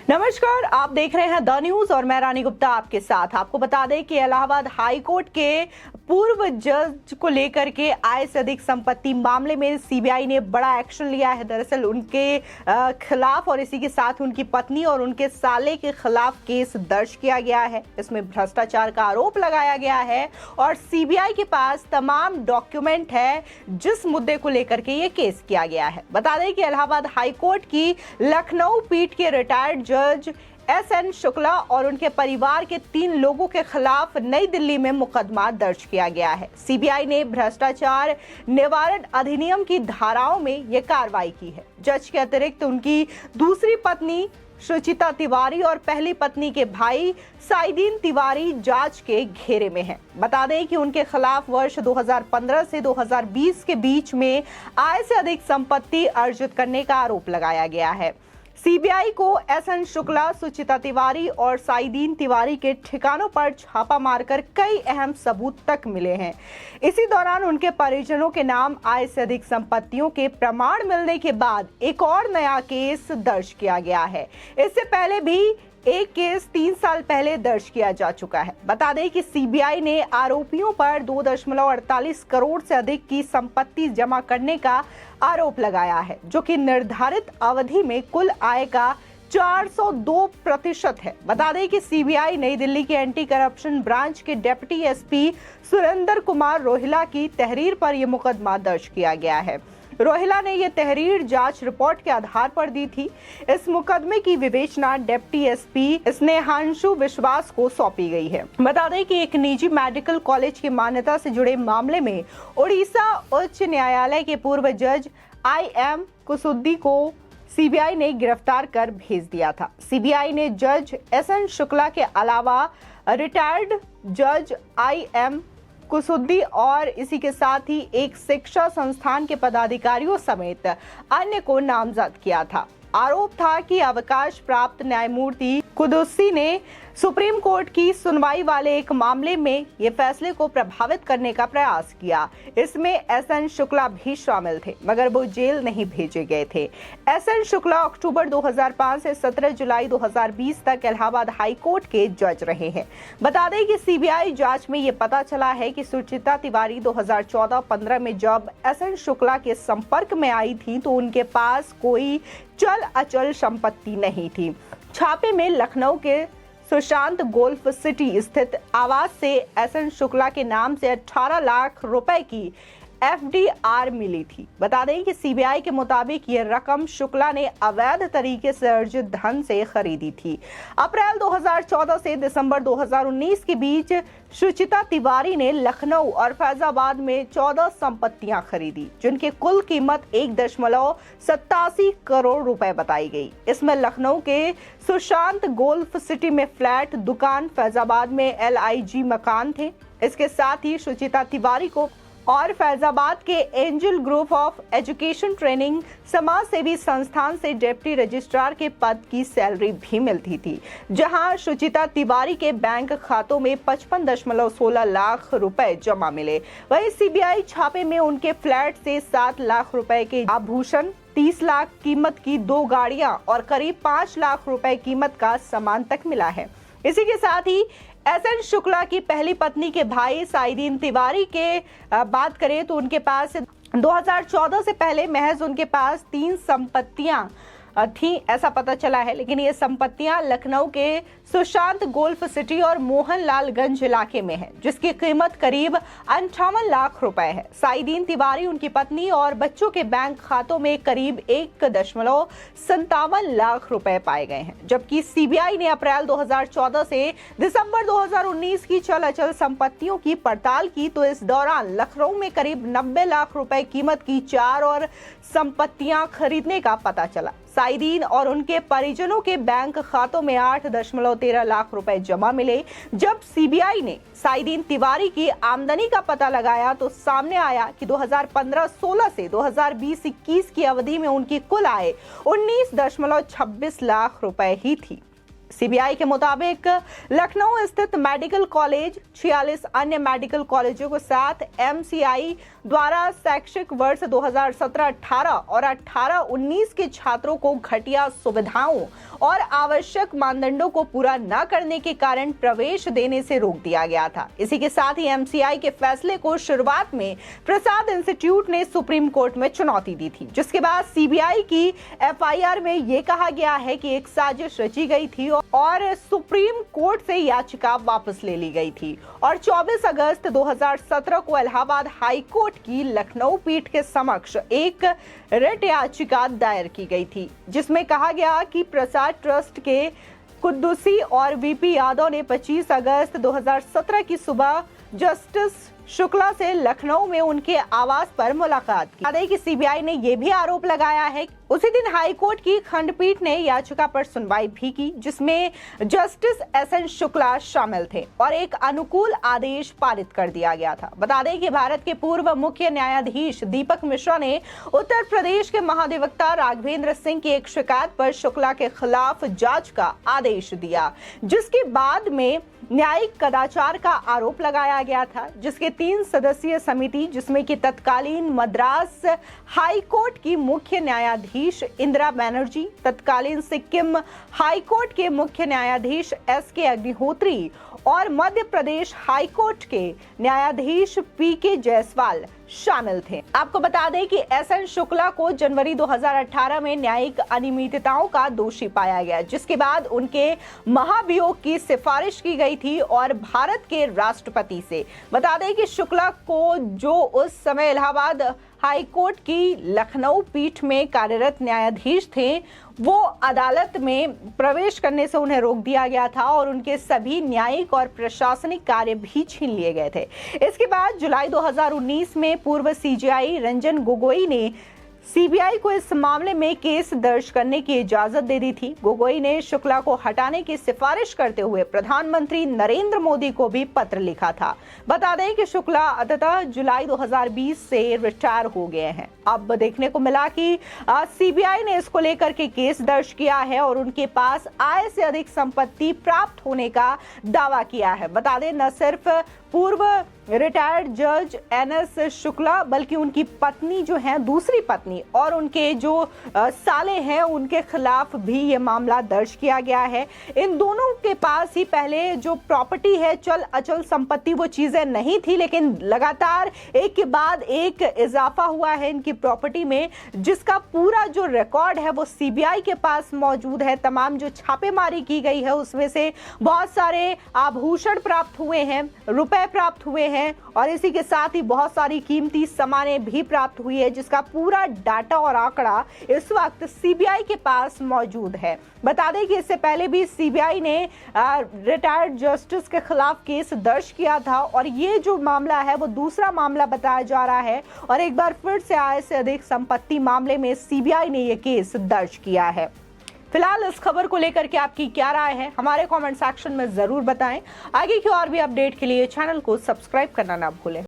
नमस्कार, आप देख रहे हैं द न्यूज और मैं रानी गुप्ता आपके साथ। आपको बता दें कि इलाहाबाद हाई कोर्ट के पूर्व जज को लेकर के आय से अधिक संपत्ति मामले में सीबीआई ने बड़ा एक्शन लिया है। दरअसल उनके खिलाफ और इसी के साथ उनकी पत्नी और उनके साले के खिलाफ केस दर्ज किया गया है। इसमें भ्रष्टाचार का आरोप लगाया गया है और सीबीआई के पास तमाम डॉक्यूमेंट है जिस मुद्दे को लेकर के ये केस किया गया है। बता दें कि इलाहाबाद हाई कोर्ट की लखनऊ पीठ के रिटायर्ड जज एस.एन. शुक्ला और उनके परिवार के 3 लोगों के खिलाफ नई दिल्ली में मुकदमा दर्ज किया गया है। सीबीआई ने भ्रष्टाचार निवारण अधिनियम की धाराओं में यह कार्रवाई की है। जज के अतिरिक्त उनकी दूसरी पत्नी सुचिता तिवारी और पहली पत्नी के भाई साइदीन तिवारी जांच के घेरे में हैं। बता दें कि उनके खिलाफ वर्ष 2015 से 2020 के बीच में आय से अधिक संपत्ति अर्जित करने का आरोप लगाया गया है। सीबीआई को एस.एन. शुक्ला, सुचिता तिवारी और साइदीन तिवारी के ठिकानों पर छापा मारकर कई अहम सबूत तक मिले हैं। इसी दौरान उनके परिजनों के नाम आय से अधिक संपत्तियों के प्रमाण मिलने के बाद एक और नया केस दर्ज किया गया है। इससे पहले भी एक केस 3 साल पहले दर्ज किया जा चुका है। बता दें कि सीबीआई ने आरोपियों पर 2.48 करोड़ से अधिक की संपत्ति जमा करने का आरोप लगाया है, जो कि निर्धारित अवधि में कुल आय का 402% है। बता दें कि सीबीआई नई दिल्ली के एंटी करप्शन ब्रांच के डेप्यूटी एसपी सुरेंद्र कुमार रोहिला की तहरीर पर यह मुकदमा दर्ज किया गया है। रोहिला ने यह तहरीर जांच रिपोर्ट के आधार पर दी थी। इस मुकदमे की विवेचना डेप्टी एसपी स्नेहांशु विश्वास को सौंपी गई है। बता दें कि एक निजी मेडिकल कॉलेज की मान्यता से जुड़े मामले में उड़ीसा उच्च न्यायालय के पूर्व जज आई.एम. कुसुद्दी को सीबीआई ने गिरफ्तार कर भेज दिया था। सीबीआई ने जज एस.एन. शुक्ला के अलावा रिटायर्ड जज आई.एम. कुसुद्दी और इसी के साथ ही एक शिक्षा संस्थान के पदाधिकारियों समेत अन्य को नामजद किया था। आरोप था कि अवकाश प्राप्त न्यायमूर्ति कुदुसी ने सुप्रीम कोर्ट की सुनवाई वाले एक मामले में ये फैसले को प्रभावित करने का प्रयास किया। इसमें एस.एन. शुक्ला भी शामिल थे, मगर वो जेल नहीं भेजे गए थे। एस.एन. शुक्ला अक्टूबर 2005 से 17 जुलाई 2020 तक इलाहाबाद हाई कोर्ट के जज रहे हैं। बता दें कि सीबीआई जांच में ये पता चला है कि सुचिता तिवारी 2014-15 में जब एस.एन. शुक्ला के संपर्क में आई थी तो उनके पास कोई चल अचल संपत्ति नहीं थी। छापे में लखनऊ के सुशांत गोल्फ सिटी स्थित आवास से एस.एन. शुक्ला के नाम से 18 लाख रुपए की एफडीआर मिली थी। बता दें कि सीबीआई के मुताबिक यह रकम शुक्ला ने अवैध तरीके से अर्जित धन से खरीदी थी। अप्रैल 2014 से दिसंबर 2019 के बीच सुचिता तिवारी ने लखनऊ और फैजाबाद में 14 संपत्तियां खरीदी, जिनकी कुल कीमत 1.87 करोड़ रुपए बताई गई। इसमें लखनऊ के सुशांत गोल्फ सिटी में फ्लैट, दुकान, फैजाबाद में LIG मकान थे। इसके साथ ही सुचिता तिवारी को और फैजाबाद के angel group of education training समाज सेवी संस्थान से डिप्टी रजिस्ट्रार के पद की सैलरी भी मिलती थी, जहां सुचिता तिवारी के बैंक खातों में 55.16 लाख रुपए जमा मिले। वहीं सीबीआई छापे में उनके फ्लैट से 7 लाख रुपए के आभूषण, 30 लाख कीमत की 2 गाड़ियां और करीब 5 लाख रुपए कीमत का सामान तक मिला है। इसी के साथ ही एस.एन. शुक्ला की पहली पत्नी के भाई साइदीन तिवारी के बात करें तो उनके पास 2014 से पहले महज उनके पास 3 संपत्तियां थी, ऐसा पता चला है। लेकिन ये संपत्तियां लखनऊ के सुशांत गोल्फ सिटी और मोहनलालगंज इलाके में है, जिसकी कीमत करीब 58 लाख रुपए है। साइदीन तिवारी, उनकी पत्नी और बच्चों के बैंक खातों में करीब 1.57 लाख रुपए पाए गए हैं। जबकि सीबीआई ने अप्रैल 2014 से दिसंबर 2019 की चल अचल संपत्तियों की पड़ताल की तो इस दौरान लखनऊ में करीब 90 लाख रुपए कीमत की 4 और संपत्तियां खरीदने का पता चला। साइदीन और उनके परिजनों के बैंक खातों में 8.13 लाख रुपए जमा मिले। जब सीबीआई ने साइदीन तिवारी की आमदनी का पता लगाया तो सामने आया कि 2015-16 से 2020-21 की अवधि में उनकी कुल आय 19.26 लाख रुपए ही थी। सीबीआई के मुताबिक लखनऊ स्थित मेडिकल कॉलेज, 46 अन्य मेडिकल कॉलेजों के साथ एमसीआई द्वारा शैक्षिक वर्ष 2017-18 और 18-19 के छात्रों को घटिया सुविधाओं और आवश्यक मानदंडों को पूरा न करने के कारण प्रवेश देने से रोक दिया गया था। इसी के साथ ही एमसीआई के फैसले को शुरुआत में प्रसाद इंस्टीट्यूट ने सुप्रीम कोर्ट में चुनौती दी थी, जिसके बाद सीबीआई की एफआईआर में यह कहा गया है कि एक साजिश रची गई थी और सुप्रीम कोर्ट से याचिका वापस ले ली गई थी और 24 अगस्त 2017 को इलाहाबाद हाई कोर्ट की लखनऊ पीठ के समक्ष एक रिट याचिका दायर की गई थी, जिसमें कहा गया कि प्रसाद ट्रस्ट के कुद्दूसी और वीपी यादव ने 25 अगस्त 2017 की सुबह जस्टिस शुक्ला से लखनऊ में उनके आवास पर मुलाकात की। बता दें कि सीबीआई ने यह भी आरोप लगाया है कि उसी दिन हाईकोर्ट की खंडपीठ ने याचिका पर सुनवाई भी की, जिसमें जस्टिस एसएन शुक्ला शामिल थे और एक अनुकूल आदेश पारित कर दिया गया था। बता दें कि भारत के पूर्व मुख्य न्यायाधीश दीपक मिश्रा ने उत्तर प्रदेश के महाधिवक्ता राघवेंद्र सिंह की एक शिकायत पर शुक्ला के खिलाफ जांच का आदेश दिया, जिसके बाद में न्यायिक कदाचार का आरोप लगाया गया था, जिसके 3 सदस्यीय समिति, जिसमें कि तत्कालीन मद्रास हाई कोर्ट की मुख्य न्यायाधीश इंदिरा बनर्जी, तत्कालीन सिक्किम हाई कोर्ट के मुख्य न्यायाधीश एसके अग्निहोत्री और मध्य प्रदेश हाई कोर्ट के न्यायाधीश पीके जायसवाल शामिल थे। आपको बता दें कि एसएन शुक्ला को जनवरी 2018 में न्यायिक अनियमितताओं का दोषी पाया गया, जिसके बाद उनके महाभियोग की सिफारिश की गई थी और भारत के राष्ट्रपति से। बता दें कि शुक्ला को, जो उस समय इलाहाबाद हाई कोर्ट की लखनऊ पीठ में कार्यरत न्यायाधीश थे, वो अदालत में प्रवेश करने से उन्हें रोक दिया गया था और उनके सभी न्यायिक और प्रशासनिक कार्य भी छीन लिए गए थे। इसके बाद जुलाई 2019 में पूर्व सीजेआई रंजन गोगोई ने सीबीआई को इस मामले में केस दर्ज करने की इजाजत दे दी थी। गोगोई ने शुक्ला को हटाने की सिफारिश करते हुए प्रधानमंत्री नरेंद्र मोदी को भी पत्र लिखा था। बता दें कि शुक्ला अंततः जुलाई 2020 से रिटायर हो गए हैं। अब देखने को मिला कि सीबीआई ने इसको लेकर के केस दर्ज किया है और उनके पास आय से अधिक संपत्ति प्राप्त होने का दावा किया है। बता दें, न सिर्फ पूर्व रिटायर्ड जज एनएस शुक्ला, बल्कि उनकी पत्नी जो है, दूसरी पत्नी, और उनके जो साले हैं, उनके खिलाफ भी ये मामला दर्ज किया गया है। इन दोनों के पास ही पहले जो प्रॉपर्टी है, चल अचल संपत्ति, वो चीजें नहीं थी, लेकिन लगातार एक के बाद एक इजाफा हुआ है इनकी प्रॉपर्टी में, जिसका पूरा जो रिकॉर्ड है वो सीबीआई के पास मौजूद है। तमाम जो छापेमारी की गई है उसमें से बहुत सारे आभूषण प्राप्त हुए हैं, रुपए प्राप्त हुए हैं और इसी के साथ ही बहुत सारी कीमती सामानें भी प्राप्त हुई है, जिसका पूरा डाटा और आंकड़ा इस वक्त सीबीआई के पास मौजूद है। बता दें कि इससे पहले भी सीबीआई ने रिटायर्ड जस्टिस के खिलाफ केस दर्ज किया था और ये जो मामला है वो दूसरा मामला बताया जा रहा है और एक बार फिर से आय से अधिक संपत्ति मामले में सीबीआई ने ये केस दर्ज किया है। फिलहाल इस खबर को लेकर के आपकी क्या राय है, हमारे कमेंट सेक्शन में जरूर बताएं। आगे की और भी अपडेट के लिए चैनल को सब्सक्राइब करना ना भूलें।